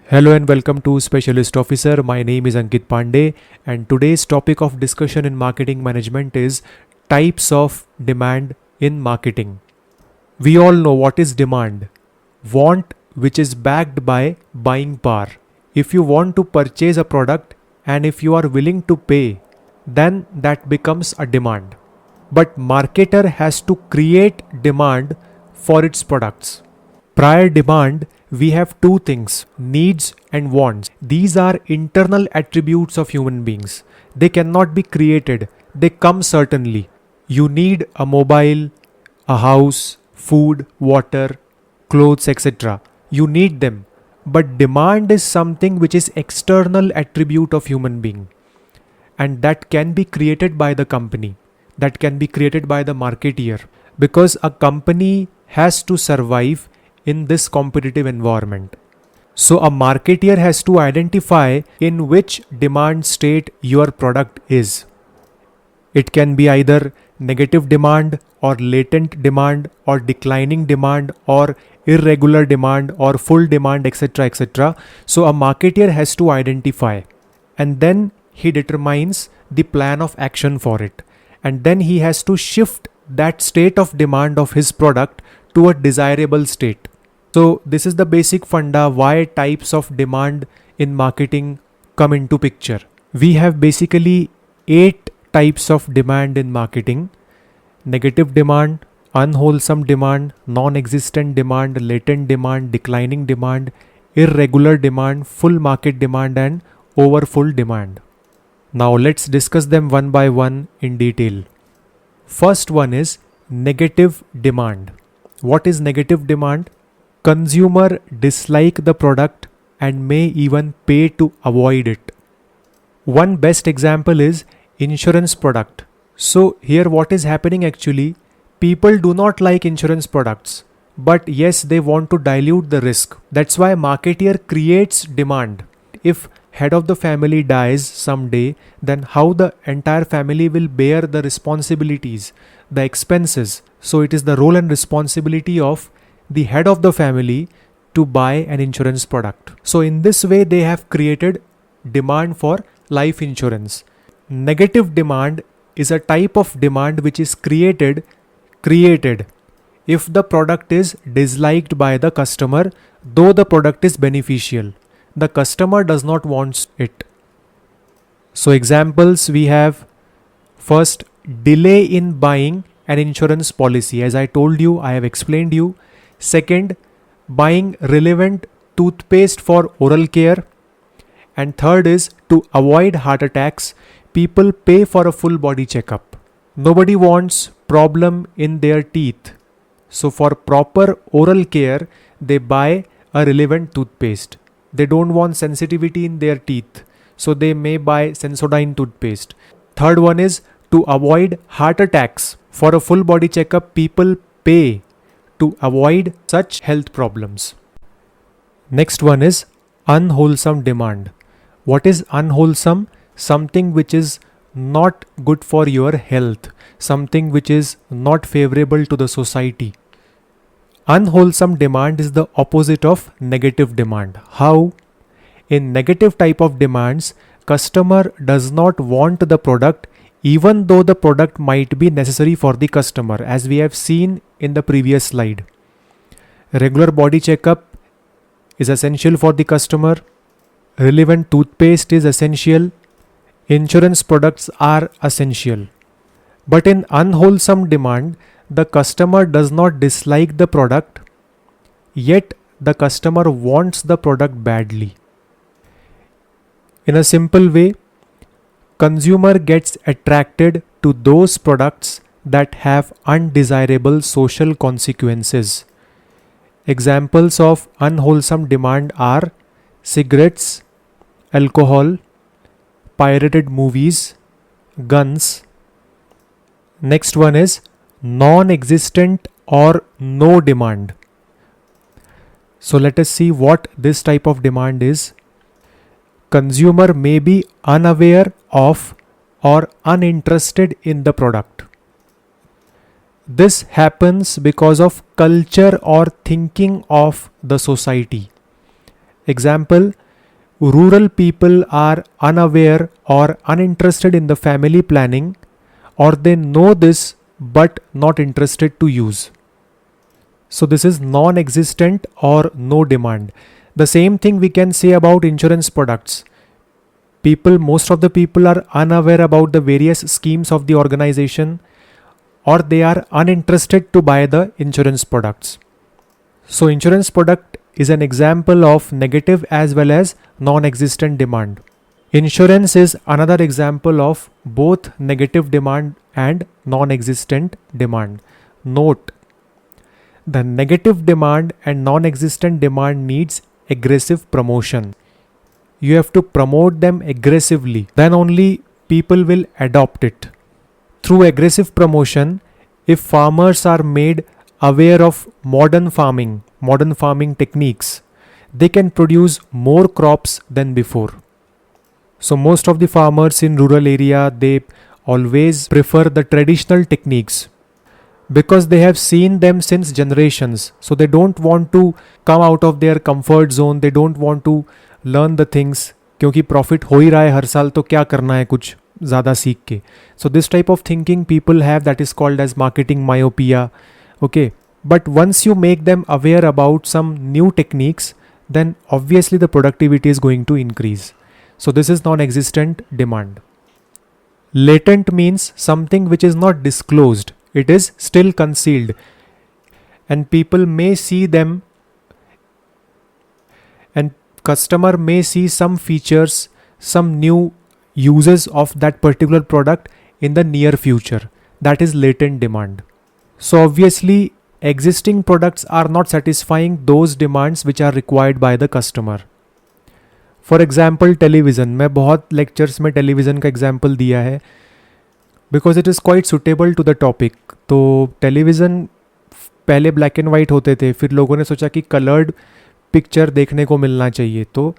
Hello and welcome to Specialist Officer. My name is Ankit Pandey, and today's topic of discussion in marketing management is types of demand in marketing. We all know what is demand. Want, which is backed by buying power. If you want to purchase a product and if you are willing to pay, then that becomes a demand. But marketer has to create demand for its products. Prior demand, we have two things, needs and wants. These are internal attributes of human beings. They cannot be created, they come certainly. You need a mobile, a house, food, water, clothes, etc. You need them. But demand is something which is external attribute of human being, and that can be created by the company, that can be created by the marketeer, because a company has to survive in this competitive environment. So a marketeer has to identify in which demand state your product is. It can be either negative demand or latent demand or declining demand or irregular demand or full demand, etc. etc. So a marketeer has to identify, and then he determines the plan of action for it, and then he has to shift that state of demand of his product to a desirable state. So this is the basic funda why types of demand in marketing come into picture. We have basically 8 types of demand in marketing: negative demand, unwholesome demand, non-existent demand, latent demand, declining demand, irregular demand, full market demand, and over full demand. Now let's discuss them one by one in detail. First one is negative demand. What is negative demand? Consumer dislike the product and may even pay to avoid it. One best example is insurance product. So here what is happening actually, people do not like insurance products, but yes, they want to dilute the risk. That's why marketeer creates demand. If head of the family dies someday, then how the entire family will bear the responsibilities, the expenses. So it is the role and responsibility of the head of the family to buy an insurance product. So in this way they have created demand for life insurance. Negative demand is a type of demand which is created if the product is disliked by the customer, though the product is beneficial. The customer does not want it. So examples we have: first, delay in buying an insurance policy. As I told you, I have explained you. Second, buying relevant toothpaste for oral care. And third is to avoid heart attacks, people pay for a full body checkup. Nobody wants problem in their teeth. So for proper oral care, they buy a relevant toothpaste. They don't want sensitivity in their teeth, so they may buy Sensodyne toothpaste. Third one is to avoid heart attacks. For a full body checkup, people pay to avoid such health problems. Next one is unwholesome demand. What is unwholesome? Something which is not good for your health, something which is not favorable to the society. Unwholesome demand is the opposite of negative demand. How? In negative type of demands, customer does not want the product even though the product might be necessary for the customer, as we have seen in the previous slide. Regular body checkup is essential for the customer. Relevant toothpaste is essential. Insurance products are essential. But in unwholesome demand, the customer does not dislike the product, yet the customer wants the product badly. In a simple way, consumer gets attracted to those products that have undesirable social consequences. Examples of unwholesome demand are cigarettes, alcohol, pirated movies, guns. Next one is non-existent or no demand. So let us see what this type of demand is. Consumer may be unaware of or uninterested in the product. This happens because of culture or thinking of the society. Example, rural people are unaware or uninterested in the family planning, or they know this but not interested to use. So this is non-existent or no demand. The same thing we can say about insurance products. Most of the people are unaware about the various schemes of the organization, or they are uninterested to buy the insurance products. So insurance product is an example of negative as well as non-existent demand. Insurance is another example of both negative demand and non-existent demand. Note, the negative demand and non-existent demand needs aggressive promotion. You have to promote them aggressively, then only people will adopt it. Through aggressive promotion, if farmers are made aware of modern farming techniques, they can produce more crops than before. So most of the farmers in rural area, they always prefer the traditional techniques because they have seen them since generations. So they don't want to come out of their comfort zone. They don't want to learn the things, क्योंकि profit हो ही रहा है हर साल, तो क्या करना है कुछ ज़्यादा सीख के. So this type of thinking people have, that is called as marketing myopia. Okay, but once you make them aware about some new techniques, then obviously the productivity is going to increase. So this is non-existent demand. Latent means something which is not disclosed. It is still concealed and people may see them, and customer may see some features, some new uses of that particular product in the near future. That is latent demand. So obviously existing products are not satisfying those demands which are required by the customer. For example television, मैं बहुत lectures में television का example दिया है because it is quite suitable to the topic. तो television पहले black and white होते थे, फिर लोगों ने सोचा कि कलर्ड पिक्चर देखने को मिलना चाहिए, तो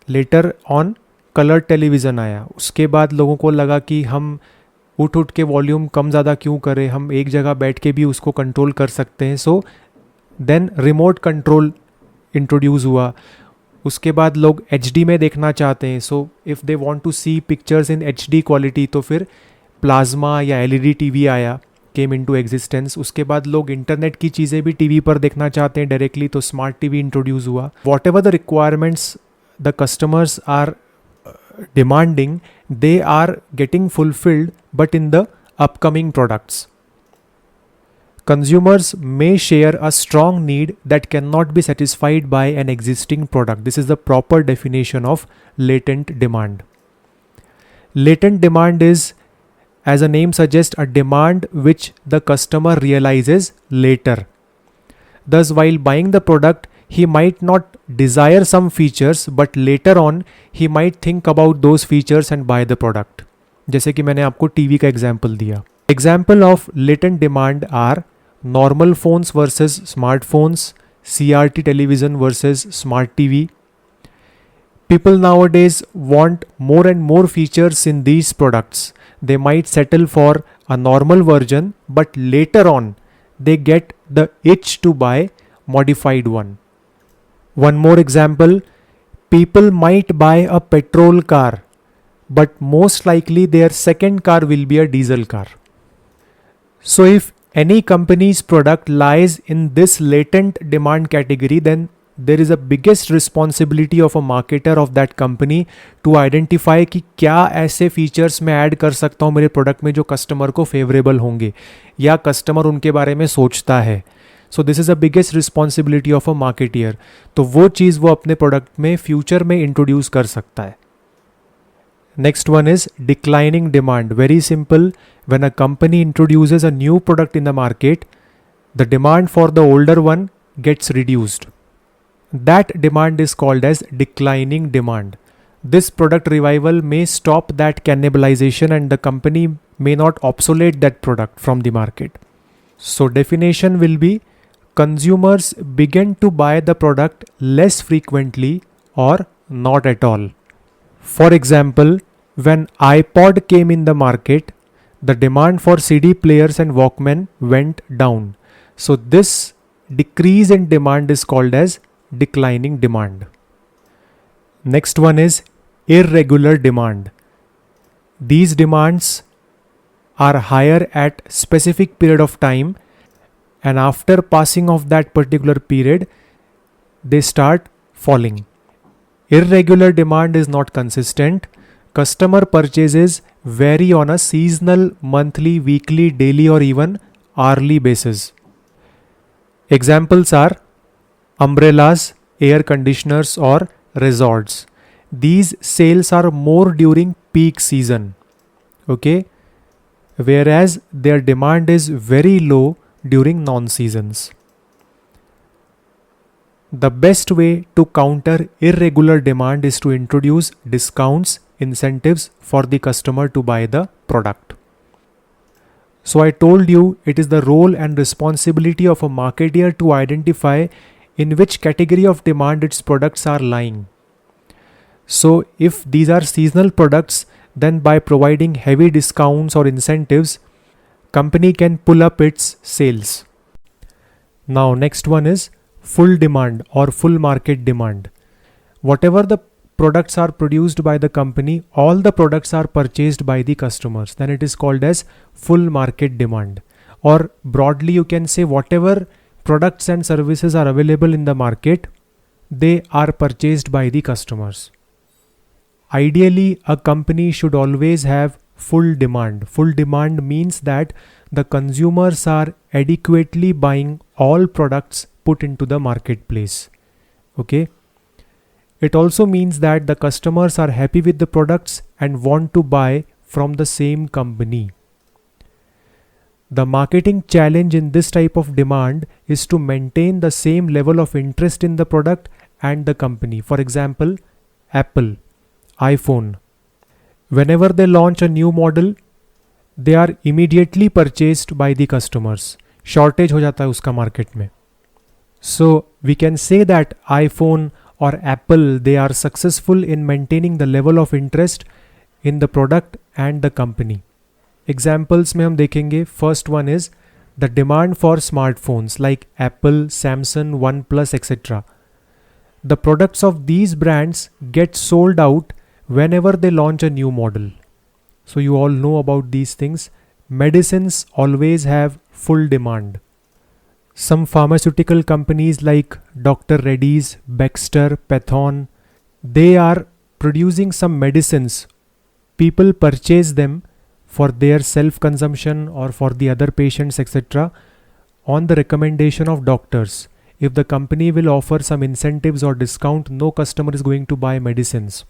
लेटर ऑन कलर्ड टेलीविज़न आया. उसके बाद लोगों को लगा कि हम उठ के वॉल्यूम कम ज़्यादा क्यों करें, हम एक जगह बैठ के भी उसको कंट्रोल कर सकते हैं. So then remote control introduce हुआ. उसके बाद लोग HD में देखना चाहते हैं. So if they want to see pictures in HD quality, तो फिर प्लाज्मा या LED TV आया, केम इनटू एग्जिस्टेंस. उसके बाद लोग इंटरनेट की चीज़ें भी TV पर देखना चाहते हैं डायरेक्टली, तो स्मार्ट TV इंट्रोड्यूस हुआ. Whatever the requirements the customers are demanding, they are getting fulfilled, but in the upcoming products. Consumers may share a strong need that cannot be satisfied by an existing product. This is the proper definition of latent demand. Latent demand is, as a name suggests, a demand which the customer realizes later. Thus, while buying the product, he might not desire some features, but later on he might think about those features and buy the product. जैसे कि मैंने आपको TV का example दिया. Example of latent demand are normal phones versus smartphones, CRT television versus smart TV. People nowadays want more and more features in these products. They might settle for a normal version, but later on they get the itch to buy modified one. One more example, people might buy a petrol car, but most likely their second car will be a diesel car. So if any company's product lies in this latent demand category, then there is a biggest responsibility of a marketer of that company to identify कि क्या ऐसे features मैं add कर सकता हूँ मेरे product में जो कस्टमर को फेवरेबल होंगे या कस्टमर उनके बारे में सोचता है. So this is the biggest responsibility of a marketeer. तो वो चीज़ वो अपने प्रोडक्ट में फ्यूचर में इंट्रोड्यूस कर सकता है. Next one is declining demand. Very simple, when a company introduces a new product in the market, the demand for the older one gets reduced. That demand is called as declining demand. This product revival may stop that cannibalization and the company may not obsolete that product from the market. So definition will be, consumers begin to buy the product less frequently or not at all. For example, when iPod came in the market, the demand for CD players and Walkman went down. So this decrease in demand is called as declining demand. Next one is irregular demand. These demands are higher at specific period of time, and after passing of that particular period they start falling. Irregular demand is not consistent. Customer purchases vary on a seasonal, monthly, weekly, daily or even hourly basis. Examples are umbrellas, air conditioners or resorts. These sales are more during peak season, okay, whereas their demand is very low during non-seasons. The best way to counter irregular demand is to introduce discounts, incentives for the customer to buy the product. So I told you it is the role and responsibility of a marketer to identify in which category of demand its products are lying. So if these are seasonal products, then by providing heavy discounts or incentives, company can pull up its sales. Now next one is full demand or full market demand. Whatever the products are produced by the company, all the products are purchased by the customers, then it is called as full market demand. Or broadly you can say whatever products and services are available in the market, they are purchased by the customers. Ideally, a company should always have full demand. Full demand means that the consumers are adequately buying all products put into the marketplace. Okay. It also means that the customers are happy with the products and want to buy from the same company. The marketing challenge in this type of demand is to maintain the same level of interest in the product and the company. For example, Apple, iPhone. Whenever they launch a new model, they are immediately purchased by the customers. Shortage हो जाता है उसका market में. So we can say that iPhone or Apple, they are successful in maintaining the level of interest in the product and the company. Examples में हम देखेंगे. First one is the demand for smartphones like Apple, Samsung, OnePlus, etc. The products of these brands get sold out whenever they launch a new model. So you all know about these things. Medicines always have full demand. Some pharmaceutical companies like Dr. Reddy's, Baxter, Pathon, they are producing some medicines. People purchase them for their self-consumption or for the other patients, etc. on the recommendation of doctors. If the company will offer some incentives or discount, no customer is going to buy medicines.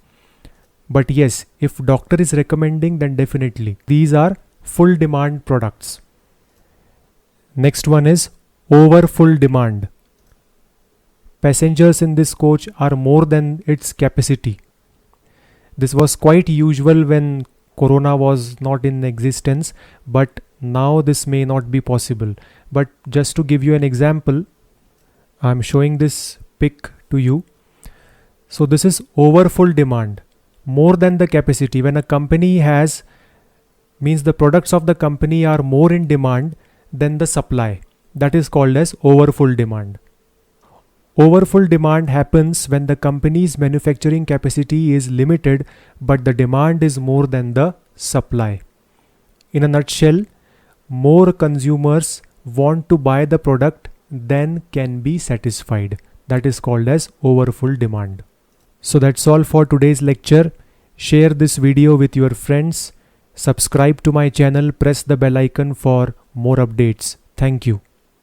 But yes, if doctor is recommending, then definitely. These are full demand products. Next one is over full demand. Passengers in this coach are more than its capacity. This was quite usual when Corona was not in existence, but now this may not be possible. But just to give you an example, I'm showing this pic to you. So this is over full demand, more than the capacity. When a company has, means the products of the company are more in demand than the supply. That is called as over full demand. Over full demand happens when the company's manufacturing capacity is limited, but the demand is more than the supply. In a nutshell, more consumers want to buy the product than can be satisfied. That is called as over full demand. So that's all for today's lecture. Share this video with your friends. Subscribe to my channel. Press the bell icon for more updates. Thank you.